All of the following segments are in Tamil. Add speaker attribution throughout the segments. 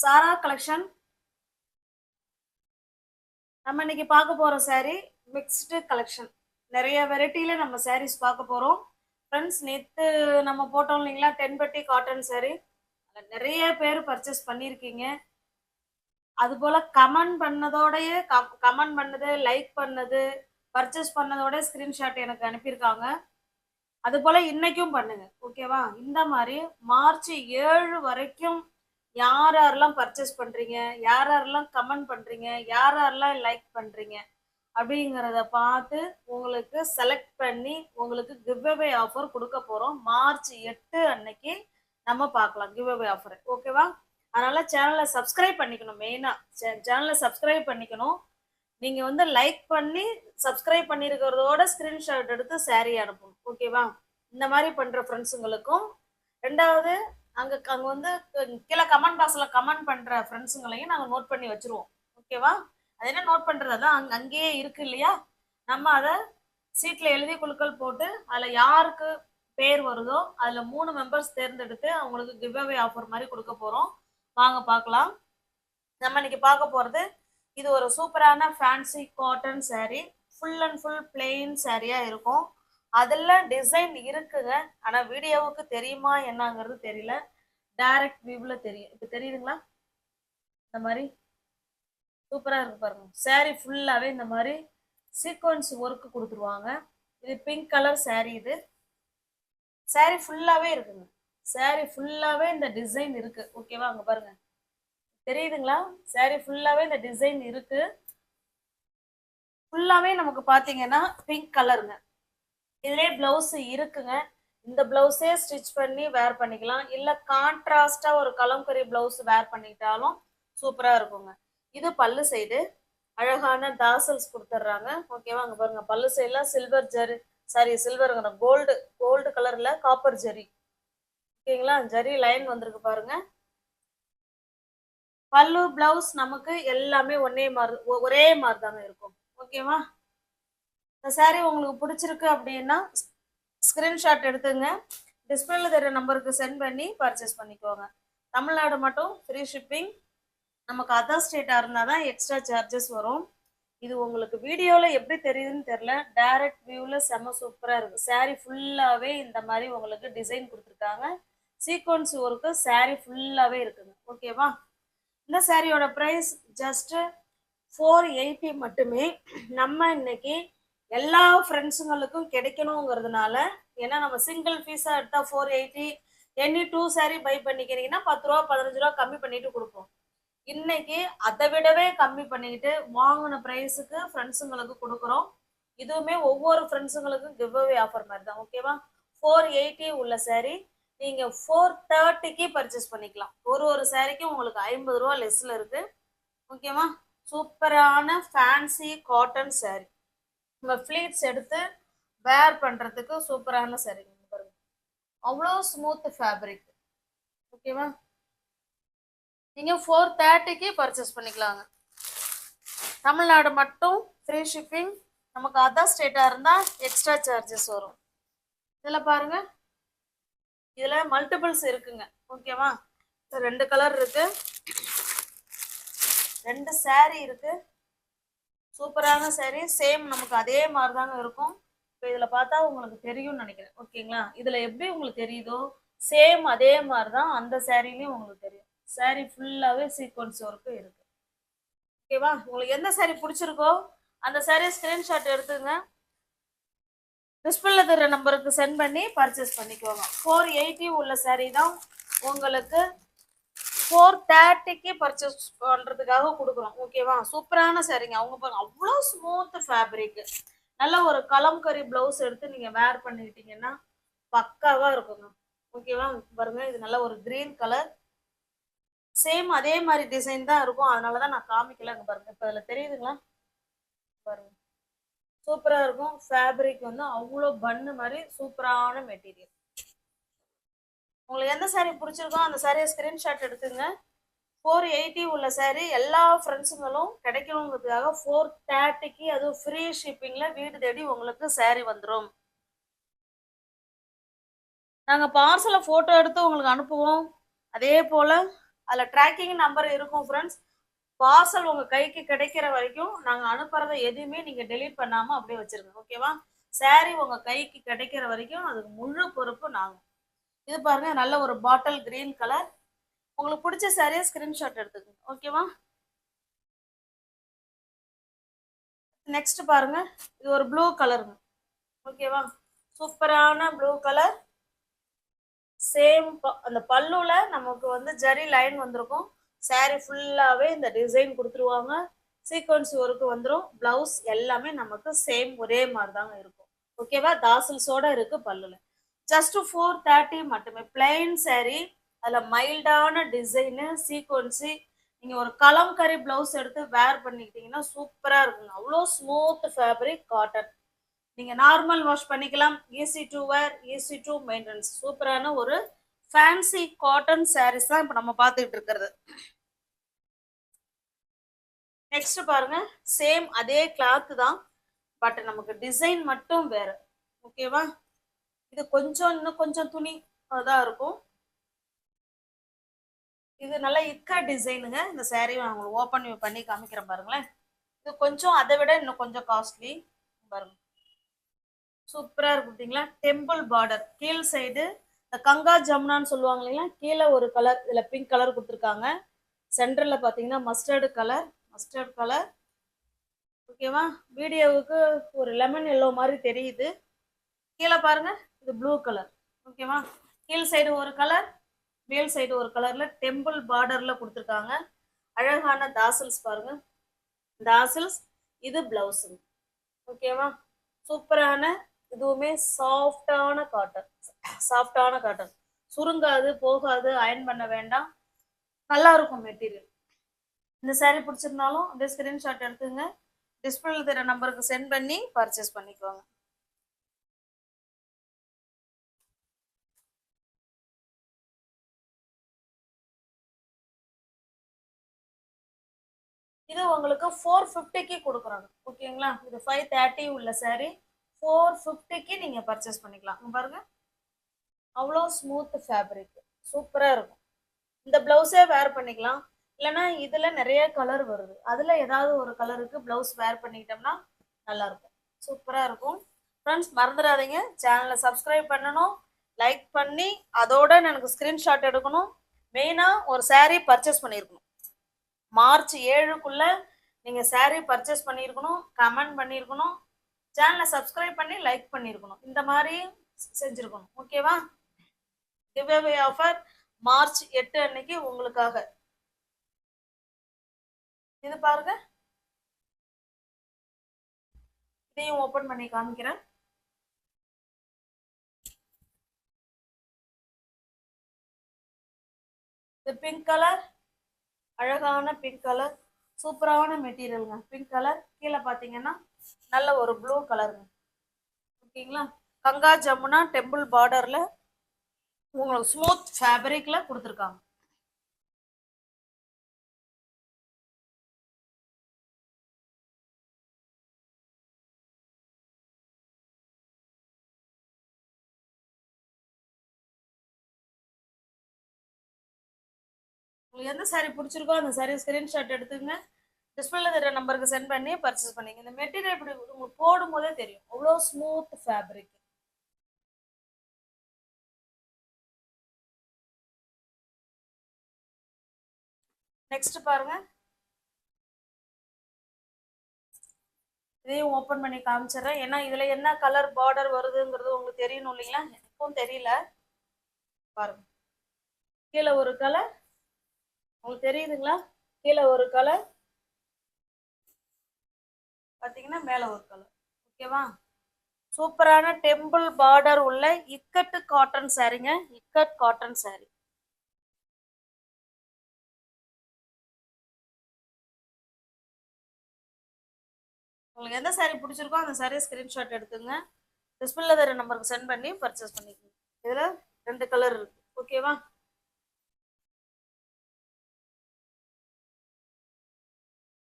Speaker 1: சாரா கலெக்ஷன். நம்ம இன்னைக்கு பார்க்க போற saree மிக்ஸ்டு கலெக்ஷன். நிறைய வெரைட்டில நம்ம sarees பார்க்க போறோம். ஃப்ரெண்ட்ஸ், நேத்து நம்ம போட்டோம் இல்லைங்களா, தென்பட்டி காட்டன் saree. நிறைய பேர் பர்ச்சேஸ் பண்ணியிருக்கீங்க. அது போல கமெண்ட் பண்ணதோடய கமெண்ட் பண்ணது, லைக் பண்ணது, பர்ச்சேஸ் பண்ணதோட ஸ்கிரீன்ஷாட் எனக்கு அனுப்பியிருக்காங்க. அது போல இன்னைக்கும் பண்ணுங்க, ஓகேவா? இந்த மாதிரி மார்ச் 7 வரைக்கும் யார் யாரெல்லாம் பர்ச்சேஸ் பண்றீங்க, யார் யாரெல்லாம் கமெண்ட் பண்றீங்க, யார் யாரெல்லாம் லைக் பண்றீங்க அப்படிங்கிறத பார்த்து உங்களுக்கு செலக்ட் பண்ணி உங்களுக்கு கிவ் அவே ஆஃபர் கொடுக்க போறோம். மார்ச் 8 அன்னைக்கு நம்ம பார்க்கலாம் கிவ் அவே ஆஃபர், ஓகேவா? அதனால சேனலை சப்ஸ்கிரைப் பண்ணிக்கணும். மெயினா சேனலை சப்ஸ்கிரைப் பண்ணிக்கணும். நீங்க வந்து லைக் பண்ணி சப்ஸ்கிரைப் பண்ணிருக்கிறதோட ஸ்கிரீன்ஷாட் எடுத்து saree அனுப்பணும், ஓகேவா? இந்த மாதிரி பண்ற ஃப்ரெண்ட்ஸுங்களுக்கும், ரெண்டாவது அங்க அங்க வந்து கீழே கமெண்ட் பாக்ஸ்ல கமெண்ட் பண்ற ஃப்ரெண்ட்ஸுங்களையும் நாங்க நோட் பண்ணி வச்சிருவோம், ஓகேவா? அது என்ன நோட் பண்றது, அதான் அங்கேயே இருக்கு இல்லையா? நம்ம அதை சீட்ல எழுதி குழுக்கள் போட்டு அதுல யாருக்கு பேர் வருதோ அதுல 3 மெம்பர்ஸ் தேர்ந்தெடுத்து அவங்களுக்கு கிவ் அவே ஆஃபர் மாதிரி கொடுக்க போறோம். வாங்க பார்க்கலாம். நம்ம இன்னைக்கு பார்க்க போறது இது ஒரு சூப்பரான fancy cotton saree. Full and full plain சாரியா இருக்கும். அதெல்லாம் டிசைன் இருக்குங்க, ஆனா வீடியோவுக்கு தெரியுமா என்னங்கிறது தெரியல. டைரக்ட் வியூல தெரியும். இப்ப தெரியுதுங்களா? இந்த மாதிரி சூப்பரா இருக்கு பாருங்க. saree ஃபுல்லாவே இந்த மாதிரி சீக்வன்ஸ் ஒர்க் கொடுத்துருவாங்க. இது பிங்க் கலர் saree. இது saree ஃபுல்லாவே இருக்குங்க. saree ஃபுல்லாவே இந்த டிசைன் இருக்கு, ஓகேவா? அங்க பாருங்க, தெரியுதுங்களா? saree ஃபுல்லாவே இந்த டிசைன் இருக்கு. ஃபுல்லாவே நமக்கு பாத்தீங்கன்னா பிங்க் கலருங்க. இதுலயே பிளவுஸ் இருக்குங்க. இந்த பிளவுஸே ஸ்டிச் பண்ணி வேர் பண்ணிக்கலாம், இல்ல கான்ட்ராஸ்டா ஒரு கலம்கரி பிளவுஸ் வேர் பண்ணிக்கிட்டாலும் சூப்பரா இருக்குங்க. இது பல்லு சைடு அழகான தாசல்ஸ் கொடுத்துட்றாங்க, ஓகேவா? அங்க பாருங்க, பல்லு சைடுல சில்வர் ஜரி, சாரி சில்வருங்க, கோல்டு கோல்டு கலர்ல காப்பர் ஜரி, ஓகேங்களா? ஜரி லைன் வந்திருக்கு பாருங்க. பல்லு பிளவுஸ் நமக்கு எல்லாமே ஒரே மாதிரி தாங்க இருக்கும், ஓகேவா? இந்த saree உங்களுக்கு பிடிச்சிருக்கு அப்படின்னா ஸ்கிரீன்ஷாட் எடுத்துங்க, டிஸ்பிளேல தெரிய நம்பருக்கு சென்ட் பண்ணி பர்ச்சேஸ் பண்ணிக்கோங்க. தமிழ்நாடு மட்டும் ஃப்ரீ ஷிப்பிங். நமக்கு அதர் ஸ்டேட்டாக இருந்தால் தான் எக்ஸ்ட்ரா சார்ஜஸ் வரும். இது உங்களுக்கு வீடியோவில் எப்படி தெரியுதுன்னு தெரில, டைரக்ட் வியூவில் செம்ம சூப்பராக இருக்குது. saree ஃபுல்லாகவே இந்த மாதிரி உங்களுக்கு டிசைன் கொடுத்துருக்காங்க. சீக்வன்ஸ் ஒர்க்கு saree ஃபுல்லாகவே இருக்குங்க, ஓகேவா? இந்த சாரியோட ப்ரைஸ் ஜஸ்ட் 480 மட்டுமே. நம்ம இன்னைக்கு எல்லா ஃப்ரெண்ட்ஸுங்களுக்கும் கிடைக்கணுங்கிறதுனால, ஏன்னா நம்ம சிங்கிள் பீஸாக எடுத்தால் 480, எனி 2 saree பை பண்ணிக்கிறீங்கன்னா 10 ரூபா 15 ரூபா கம்மி பண்ணிட்டு கொடுப்போம். இன்னைக்கு அதை விடவே கம்மி பண்ணிக்கிட்டு வாங்கின ப்ரைஸுக்கு ஃப்ரெண்ட்ஸுங்களுக்கு கொடுக்குறோம். இதுவுமே ஒவ்வொரு ஃப்ரெண்ட்ஸுங்களுக்கும் கிவ் அவே ஆஃபர் மாதிரி தான், ஓகேவா? 480 உள்ள saree நீங்க 430க்கு பர்ச்சேஸ் பண்ணிக்கலாம். ஒரு சாரிக்கும் உங்களுக்கு 50 ரூபா லெஸ்ல இருக்கு, ஓகேவா? சூப்பரான ஃபேன்சி காட்டன் saree. நம்ம ஃபிளீட்ஸ் எடுத்து வேர் பண்றதுக்கு சூப்பரான saree பாருங்க. அவ்வளோ ஸ்மூத் ஃபேப்ரிக், ஓகேவா? நீங்க 430க்கு பர்ச்சேஸ் பண்ணிக்கலாங்க. தமிழ்நாடு மட்டும் ஃப்ரீ ஷிப்பிங். நமக்கு அதர் ஸ்டேட்டா இருந்தா எக்ஸ்ட்ரா சார்ஜஸ் வரும். இதுல பாருங்க, இதுல மல்டிபிள்ஸ் இருக்குங்க, ஓகேவா? 2 கலர் இருக்கு, 2 saree இருக்கு. சூப்பரான saree, சேம் நமக்கு அதே மாதிரி தாங்க இருக்கும். இப்போ இதுல பார்த்தா உங்களுக்கு தெரியும்னு நினைக்கிறேன், ஓகேங்களா? இதுல எப்படி உங்களுக்கு தெரியுதோ சேம் அதே மாதிரி தான் அந்த சாரிலையும் உங்களுக்கு தெரியும். saree ஃபுல்லாவே சீக்வன்ஸ் ஒர்க்கு இருக்கு, ஓகேவா? உங்களுக்கு எந்த saree பிடிச்சிருக்கோ அந்த saree ஸ்கிரீன்ஷாட் எடுத்துங்க, டிஸ்பிளேல தர நம்பருக்கு சென்ட் பண்ணி பர்ச்சேஸ் பண்ணிக்கோங்க. 480 உள்ள saree தான் உங்களுக்கு 430க்கு பர்ச்சேஸ் பண்றதுக்காக கொடுக்குறோம், ஓகேவா? சூப்பரான சாரிங்க. அவங்க பாருங்க, அவ்வளோ ஸ்மூத் ஃபேப்ரிக். நல்ல ஒரு கலம்கரி பிளவுஸ் எடுத்து நீங்க வேர் பண்ணிக்கிட்டீங்கன்னா பக்காவா இருக்குங்க, ஓகேவா? பாருங்க, இது நல்ல ஒரு கிரீன் கலர், சேம் அதே மாதிரி டிசைன் தான் இருக்கும். அதனாலதான் நான் காமிக்கல. அங்க பாருங்க, இப்ப அதுல தெரியுதுங்களா? பாருங்க, சூப்பரா இருக்கும். ஃபேப்ரிக் வந்து அவ்வளோ பன்னு மாதிரி சூப்பரான மெட்டீரியல். உங்களுக்கு எந்த saree பிடிச்சிருக்கோ அந்த சாரியை ஸ்கிரீன்ஷாட் எடுத்துங்க. 480 உள்ள saree எல்லா ஃப்ரெண்ட்ஸுங்களும் கிடைக்கணுங்கிறதுக்காக 430க்கு, அதுவும் ஃப்ரீ ஷிப்பிங்ல வீடு தேடி உங்களுக்கு saree வந்துடும். நாங்கள் பார்சலை ஃபோட்டோ எடுத்து உங்களுக்கு அனுப்புவோம். அதே போல் அதில் ட்ராக்கிங் நம்பர் இருக்கும் ஃப்ரெண்ட்ஸ். பார்சல் உங்கள் கைக்கு கிடைக்கிற வரைக்கும் நாங்கள் அனுப்புறதை எதுவுமே நீங்கள் டெலீட் பண்ணாமல் அப்படியே வச்சுருங்க. ஓகேவா? சாரீ உங்கள் கைக்கு கிடைக்கிற வரைக்கும் அதுக்கு முழு பொறுப்பு நாங்கள். இது பாருங்க, நல்ல ஒரு பாட்டில் கிரீன் கலர். உங்களுக்கு பிடிச்ச சாரியை ஸ்கிரீன்ஷாட் எடுத்துக்கோங்க. ஓகேவா? நெக்ஸ்ட் பாருங்க, இது ஒரு ப்ளூ கலருங்க. ஓகேவா? சூப்பரான ப்ளூ கலர். சேம் அந்த பல்லுல நமக்கு வந்து ஜரி லைன் வந்திருக்கும். சாரி ஃபுல்லாவே இந்த டிசைன் கொடுத்துருவாங்க. சீக்வன்ஸ் ஒர்க்கு வந்துடும். பிளவுஸ் எல்லாமே நமக்கு சேம் ஒரே மாதிரி தாங்க இருக்கும். ஓகேவா? தாசில்ஸோட இருக்கு பல்லுல. ஜஸ்ட் 430 மட்டுமே. பிளைன் சாரி, அதில் மைல்டான டிசைனு, சீக்வன்ஸு. நீங்கள் ஒரு கலம்கரி பிளவுஸ் எடுத்து வேர் பண்ணிக்கிட்டீங்கன்னா சூப்பராக இருக்குங்க. அவ்வளோ ஸ்மூத் ஃபேப்ரிக் காட்டன். நீங்கள் நார்மல் வாஷ் பண்ணிக்கலாம். Easy to wear, easy to maintenance. சூப்பரான ஒரு ஃபேன்சி காட்டன் சாரீஸ் தான் இப்போ நம்ம பார்த்துக்கிட்டு இருக்கிறது. நெக்ஸ்ட் பாருங்க, சேம் அதே கிளாத் தான், பட் நமக்கு டிசைன் மட்டும் வேற. ஓகேவா? இது கொஞ்சம் இன்னும் கொஞ்சம் துணி தான் இருக்கும். இது நல்லா இக்கா டிசைனுங்க. இந்த சாரீ நான் உங்களுக்கு ஓப்பன் பண்ணி காமிக்கிறேன் பாருங்களேன். இது கொஞ்சம் அதை விட இன்னும் கொஞ்சம் காஸ்ட்லி. பாருங்க, சூப்பரா இருக்கு பார்த்தீங்களா? டெம்பிள் பார்டர் கீழ் சைடு இந்த கங்கா ஜமுனான்னு சொல்லுவாங்க இல்லைங்களா, கீழே ஒரு கலர், இதில் பிங்க் கலர் கொடுத்துருக்காங்க. சென்டரில் பார்த்தீங்கன்னா மஸ்டர்டு கலர். ஓகேவா? வீடியோவுக்கு ஒரு லெமன் எல்லோ மாதிரி தெரியுது. கீழே பாருங்க, இது ப்ளூ கலர். ஓகேவா? கீழ் சைடு ஒரு கலர், மேல் சைடு ஒரு கலர்ல டெம்பிள் பார்டர்ல கொடுத்துருக்காங்க. அழகான தாசில்ஸ் பாருங்க, தாசில்ஸ். இது பிளவுஸுங்க. ஓகேவா? சூப்பரான, இதுவுமே சாஃப்டான காட்டன். சுருங்காது, போகாது, அயன் பண்ண வேண்டாம். நல்லா இருக்கும் மெட்டீரியல். இந்த சாரீ பிடிச்சிருந்தாலும் அப்படியே ஸ்கிரீன்ஷாட் எடுத்துங்க. டிஸ்பிளேல தெரிய நம்பருக்கு சென்ட் பண்ணி பர்ச்சேஸ் பண்ணிக்குவாங்க. இது உங்களுக்கு 450க்கு கொடுக்குறாங்க. ஓகேங்களா? இது 530 உள்ள சாரீ 450க்கு நீங்க பர்ச்சேஸ் பண்ணிக்கலாம். பாருங்க, அவ்வளோ ஸ்மூத் ஃபேப்ரிக், சூப்பரா இருக்கும். இந்த பிளவுஸே வேர் பண்ணிக்கலாம். இல்லைன்னா இதுல நிறைய கலர் வருது, அதுல ஏதாவது ஒரு கலருக்கு பிளவுஸ் வேர் பண்ணிக்கிட்டோம்னா நல்லா இருக்கும், சூப்பரா இருக்கும். ஃப்ரெண்ட்ஸ், மறந்துடாதீங்க, சேனலை சப்ஸ்கிரைப் பண்ணணும், லைக் பண்ணி அதோட எனக்கு ஸ்கிரீன்ஷாட் எடுக்கணும். மெயினா ஒரு சாரீ பர்ச்சேஸ் பண்ணியிருக்கணும். மார்ச் 7க்குள்ள நீங்க சாரீ பர்ச்சேஸ் பண்ணியிருக்கணும், கமெண்ட் பண்ணியிருக்கணும், சேனலை சப்ஸ்கிரைப் பண்ணி லைக் பண்ணியிருக்கணும். இந்த மாதிரி செஞ்சிருக்கணும். ஓகேவா? கிவ்அவே ஆஃபர் மார்ச் 8 அன்னைக்கு உங்களுக்காக. இது பாருங்க, இதையும் ஓபன் பண்ணி காமிக்கிறேன். இது பிங்க் கலர், அழகான பிங்க் கலர், சூப்பரான மெட்டீரியலுங்க. பிங்க் கலர் கீழே பார்த்தீங்கன்னா நல்ல ஒரு ப்ளூ கலருங்க. ஓகேங்களா? கங்கா ஜமுனா டெம்பிள் பார்டர்ல உங்களுக்கு ஸ்மூத் ஃபேப்ரிக்ல கொடுத்துருக்காங்க. உங்களுக்கு எந்த சாரீ பிடிச்சிருக்கோ அந்த சாரீ ஸ்கிரீன்ஷாட் எடுத்துங்க. டிஸ்பிளேல தெரிய நம்பருக்கு சென்ட் பண்ணி பர்ச்சேஸ் பண்ணிங்க. இந்த மெட்டீரியல் இப்படி உங்களுக்கு போடும் போதே தெரியும், அவ்வளோ ஸ்மூத் ஃபேப்ரிக். நெக்ஸ்ட் பாருங்க, இதையும் ஓப்பன் பண்ணி காமிச்சிடுறேன். ஏன்னா இதுல என்ன கலர் பார்டர் வருதுங்கிறது உங்களுக்கு தெரியணும் இல்லைங்களா? எனக்கும் தெரியல. பாருங்க, கீழே ஒரு கலர், உங்களுக்கு தெரியுதுங்களா? கீழே ஒரு கலர் பார்த்தீங்கன்னா மேலே ஒரு கலர். ஓகேவா? சூப்பரான டெம்பிள் பார்டர் உள்ள இக்கட்டு காட்டன் சாரீங்க. இக்கட் காட்டன் சாரீ. உங்களுக்கு எந்த சாரீ பிடிச்சிருக்கோ அந்த சாரீ ஸ்கிரீன்ஷாட் எடுத்துங்க. டிஸ்பிளேல தர நம்பருக்கு சென்ட் பண்ணி பர்ச்சேஸ் பண்ணிக்கோங்க. இதுல 2 கலர் இருக்கு. ஓகேவா?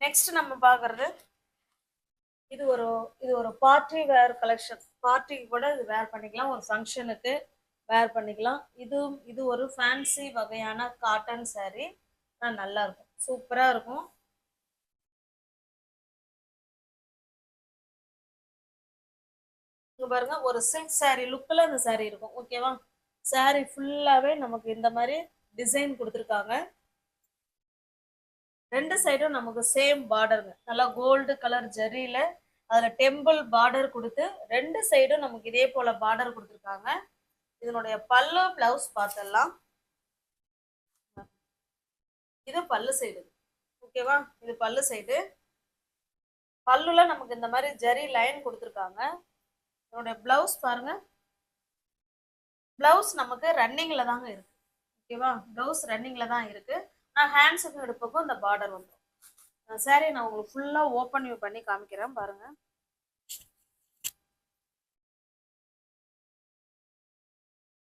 Speaker 1: நெக்ஸ்ட் நம்ம பார்க்கறது, இது ஒரு பார்ட்டி வேர் கலெக்ஷன். பார்ட்டிக்கு கூட இது வேர் பண்ணிக்கலாம், ஒரு ஃபங்க்ஷனுக்கு வேர் பண்ணிக்கலாம். இது ஒரு ஃபேன்சி வகையான காட்டன் சாரீ. நல்லா இருக்கும், சூப்பரா இருக்கும். இங்க பாருங்க, ஒரு சில்க் saree லுக்ல இந்த saree இருக்கும். ஓகேவா? saree ஃபுல்லாவே நமக்கு இந்த மாதிரி டிசைன் கொடுத்துருக்காங்க. ரெண்டு சைடும் நமக்கு சேம் பார்டருங்க, நல்லா கோல்டு கலர் ஜரியில அதுல டெம்பிள் பார்டர் கொடுத்து ரெண்டு சைடும் நமக்கு இதே போல பார்டர் கொடுத்துருக்காங்க. இதனுடைய பல்லு பிளவுஸ் பார்த்துடலாம். இது பல்லு சைடு. ஓகேவா? இது பல்லு சைடு. பல்லுல நமக்கு இந்த மாதிரி ஜரி லைன் கொடுத்துருக்காங்க. இதனுடைய பிளவுஸ் பாருங்க. பிளவுஸ் நமக்கு ரன்னிங்ல தாங்க இருக்கு. ஓகேவா? பிளவுஸ் ரன்னிங்ல தான் இருக்கு. நான் ஹேண்ட்ஸுக்கும் எடுப்புக்கும் இந்த பார்டர் வந்துடும். சாரி நான் உங்களுக்கு ஃபுல்லா ஓப்பன் வியூ பண்ணி காமிக்கிறேன் பாருங்க.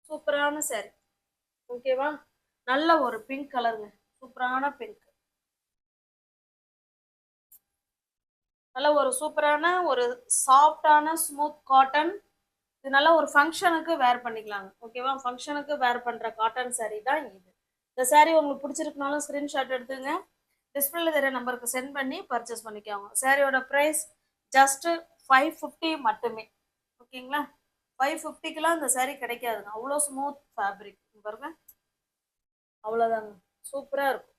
Speaker 1: சூப்பரான சாரி. ஓகேவா? நல்ல ஒரு பிங்க் கலருங்க, சூப்பரான பிங்க். நல்ல ஒரு சூப்பரான ஒரு சாஃப்டான ஸ்மூத் காட்டன். இது நல்ல ஒரு ஃபங்க்ஷனுக்கு வேர் பண்ணிக்கலாங்க. ஓகேவா? ஃபங்க்ஷனுக்கு வேர் பண்ற காட்டன் சாரி தான் இது. இந்த சாரி உங்களுக்கு பிடிச்சிருக்குனாலும் ஸ்கிரீன்ஷாட் எடுத்துங்க, டிஸ்பிளேல தெரிய நம்பருக்கு சென்ட் பண்ணி பர்ச்சேஸ் பண்ணிக்கோங்க. சாரியோட ப்ரைஸ் ஜஸ்ட் 550 மட்டுமே. ஓகேங்களா? 550க்குலாம் இந்த சாரி கிடைக்காதுங்க, அவ்வளோ ஸ்மூத் ஃபேப்ரிக் பாருங்க. அவ்வளோதாங்க, சூப்பராக இருக்கும்.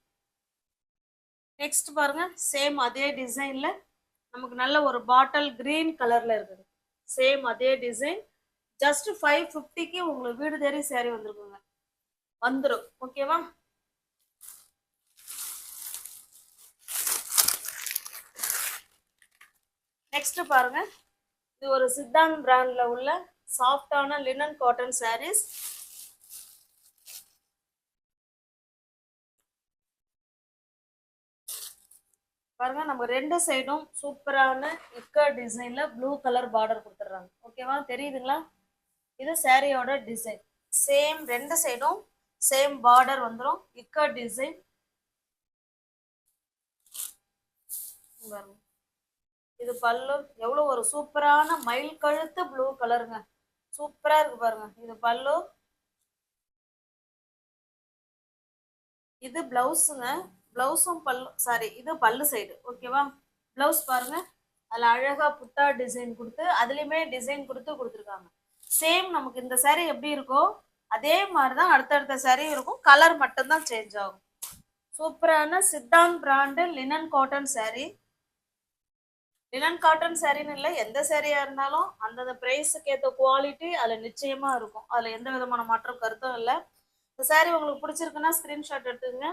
Speaker 1: நெக்ஸ்ட் பாருங்க, சேம் அதே டிசைன்ல நமக்கு நல்ல ஒரு பாட்டில் கிரீன் கலர்ல இருக்குது. சேம் அதே டிசைன், ஜஸ்ட் 550க்கு உங்களுக்கு வீடு தேடி சாரி வந்துருக்குங்க, வந்துடும். ஓகேவா? நெக்ஸ்ட் பாருங்க, இது ஒரு சித்தாந்த் பிராண்ட்ல உள்ள சாஃப்டான லினன் காட்டன் சாரீஸ். பாருங்க, நம்ம ரெண்டு சைடும் சூப்பரான இக்கர் டிசைன்ல ப்ளூ கலர் பார்டர் கொடுத்துட்றாங்க. ஓகேவா? தெரியுதுங்களா? இது சாரியோட டிசைன். சேம் ரெண்டு சைடும் சேம் பார்டர் வந்துடும், இக்கர் டிசைன். இது பல்லு. எவ்வளவு ஒரு சூப்பரான மயில் கழுத்து ப்ளூ கலருங்க, சூப்பரா இருக்கு பாருங்க. இது பல்லு, இது பிளவுஸுங்க. பிளவுஸும் பல்லு, சாரி இது பல்லு சைடு. ஓகேவா? பிளவுஸ் பாருங்க, அதுல அழகா புட்டா டிசைன் கொடுத்து அதுலயுமே டிசைன் கொடுத்து கொடுத்துருக்காங்க. சேம் நமக்கு இந்த சாரி எப்படி இருக்கோ அதே மாதிரிதான் அடுத்தடுத்த சாரி இருக்கும், கலர் மட்டும்தான் சேஞ்ச் ஆகும். சூப்பரான Siddhant brand linen cotton sari. Linen cotton சாரின்னு இல்லை, எந்த சாரியா இருந்தாலும் அந்தந்த பிரைஸுக்கு ஏற்ற குவாலிட்டி அதுல நிச்சயமா இருக்கும். அதுல எந்த விதமான மாற்றம் கருத்தும் இல்லை. இந்த சாரி உங்களுக்கு பிடிச்சிருக்குன்னா ஸ்கிரீன்ஷாட் எடுத்துங்க.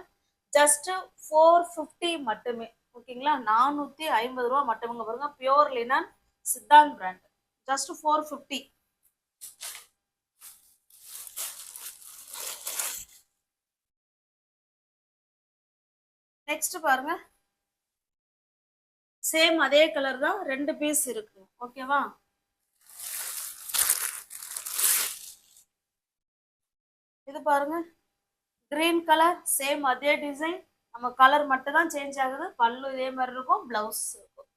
Speaker 1: ஜஸ்ட் 450 மட்டுமே. ஓகேங்களா? 450 ரூபா மட்டுமே. பாருங்க, pure linen Siddhant brand, just 450. Next பாருங்க, சேம் அதே கலர் தான், ரெண்டு பீஸ் இருக்கு. ஓகேவா? இது பாருங்க, கிரீன் கலர், சேம் அதே டிசைன், நம்ம கலர் மட்டும் தான் சேஞ்ச் ஆகுது. பல்லு இதே மாதிரி இருக்கும், பிளவுஸ் இருக்கும்.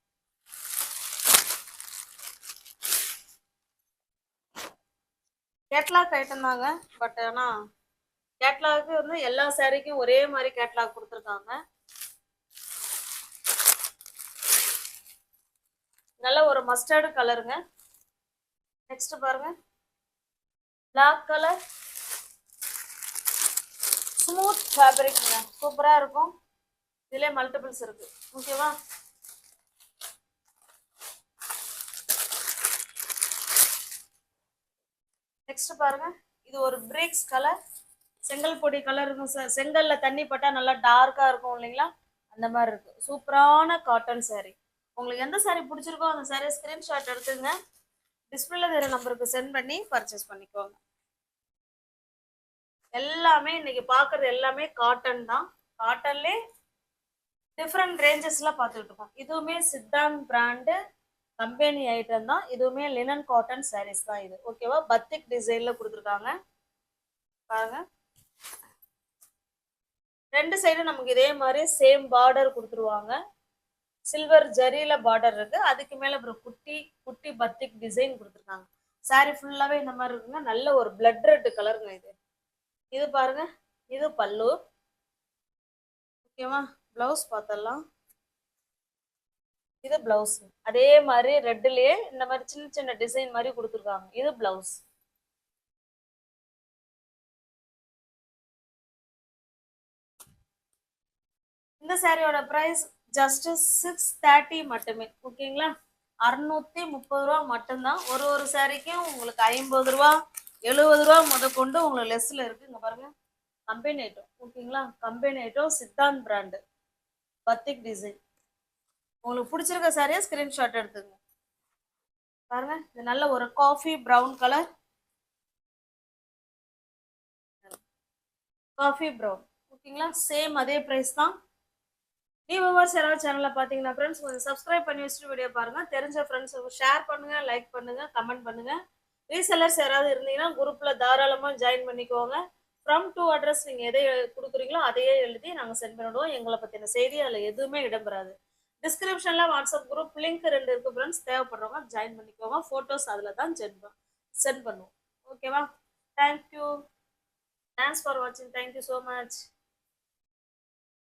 Speaker 1: கேட்லாக் ஐட்டம் தாங்க, பட் ஆனா கேட்லாக் வந்து எல்லா சாரிக்கும் ஒரே மாதிரி கேட்லாக் கொடுத்துருக்காங்க. நல்ல ஒரு மஸ்டர்டு கலருங்க. நெக்ஸ்ட் பாருங்க, பிளாக் கலர் ஸ்மூத் ஃபேப்ரிக்ங்க, சூப்பரா இருக்கும். இதுல மல்டிபிள்ஸ் இருக்கு. ஓகேவா? நெக்ஸ்ட் பாருங்க, இது ஒரு பிரேக்ஸ் கலர், செங்கல் பொடி கலர் இருக்கும் சார். செங்கல்ல தண்ணி பட்டா நல்லா டார்க்கா இருக்கும் இல்லைங்களா, அந்த மாதிரி இருக்கு. சூப்பரான காட்டன் சாரி. உங்களுக்கு எந்த சாரி பிடிச்சிருக்கோ அந்த சாரி ஸ்கிரீன்ஷாட் எடுத்துங்க, டிஸ்பிளேல வேற நம்பருக்கு சென்ட் பண்ணி பர்ச்சேஸ் பண்ணிக்கோங்க. எல்லாமே இன்னைக்கு பாக்குறது எல்லாமே காட்டன் தான். காட்டன்லே டிஃப்ரெண்ட் ரேஞ்சஸ்ல பார்த்துட்டு இருக்கோம். இதுவுமே சித்தாந்த் பிராண்டு கம்பெனி ஐட்டம் தான். இதுவுமே லினன் காட்டன் சாரீஸ் தான் இது. ஓகேவா? பத்திக் டிசைன்ல கொடுத்துருக்காங்க பாருங்க. ரெண்டு சைடும் நமக்கு இதே மாதிரி சேம் பார்டர் கொடுத்துருவாங்க. சில்வர் ஜரியில பார்டர் இருக்கு, அதுக்கு மேல ஒரு குட்டி குட்டி பத்திக் டிசைன் கொடுத்துருக்காங்க. சாரி ஃபுல்லாவே இந்த மாதிரி இருக்குங்க. நல்ல ஒரு பிளட் ரெட் கலருங்க இது. இது பாருங்க, இது பல்லு. ஓகேவா? ப்ளவுஸ் பார்த்தலாம். இது ப்ளவுஸ். அதே மாதிரி ரெட்லயே இந்த மாதிரி சின்ன சின்ன டிசைன் மாதிரி கொடுத்துருக்காங்க. இது ப்ளவுஸ். இந்த சாரியோட பிரைஸ் ஜஸ்ட் 630 மட்டுமே. ஓகேங்களா? 630 ரூபா மட்டும்தான். ஒரு ஒரு சாரிக்கும் உங்களுக்கு 50 ரூபா 70 ரூபா முதற்கொண்டு உங்களுக்கு லெஸ்ல இருக்கு. இங்க பாருங்க, கம்பெனி ஐட்டம். ஓகேங்களா? Company item, Siddhant brand, பத்திக் design. உங்களுக்கு பிடிச்சிருக்க சாரியை ஸ்கிரீன்ஷாட் எடுத்துங்க. பாருங்க, இது நல்ல ஒரு coffee brown colour. Coffee brown. ஓகேங்களா? சேம் அதே பிரைஸ் தான். நீ வியூவர்ஸ் யாராவது சேனல்ல பாத்தீங்கன்னா ஃப்ரெண்ட்ஸ் கொஞ்சம் சப்ஸ்கிரைப் பண்ணி வச்சுட்டு வீடியோ பாருங்க. தெரிஞ்ச ஃப்ரெண்ட்ஸ் ஷேர் பண்ணுங்க, லைக் பண்ணுங்க, கமெண்ட் பண்ணுங்க. ரீசெல்லர்ஸ் யாராவது இருந்தீங்கன்னா குரூப்ல தாராளமா ஜாயின் பண்ணிக்கோங்க. ஃப்ரம் டு அட்ரஸ் நீங்க எதை கொடுக்குறீங்களோ அதையே எழுதி நாங்க சென்ட் பண்ணிடுவோம். எங்களை பத்தின செய்தி அதுல எதுவுமே இடம்பெறாது. டிஸ்கிரிப்ஷன்ல வாட்ஸ்அப் குரூப் லிங்க் 2 இருக்கு ஃப்ரெண்ட்ஸ். தேவைப்படுறவங்க ஜாயின் பண்ணிக்கோங்க. போட்டோஸ் அதுல தான் சென்ட் பண்ணுவோம். ஓகேவா? தேங்க்யூ. தேங்க்ஸ் ஃபார் வாட்சிங். Thank you so much.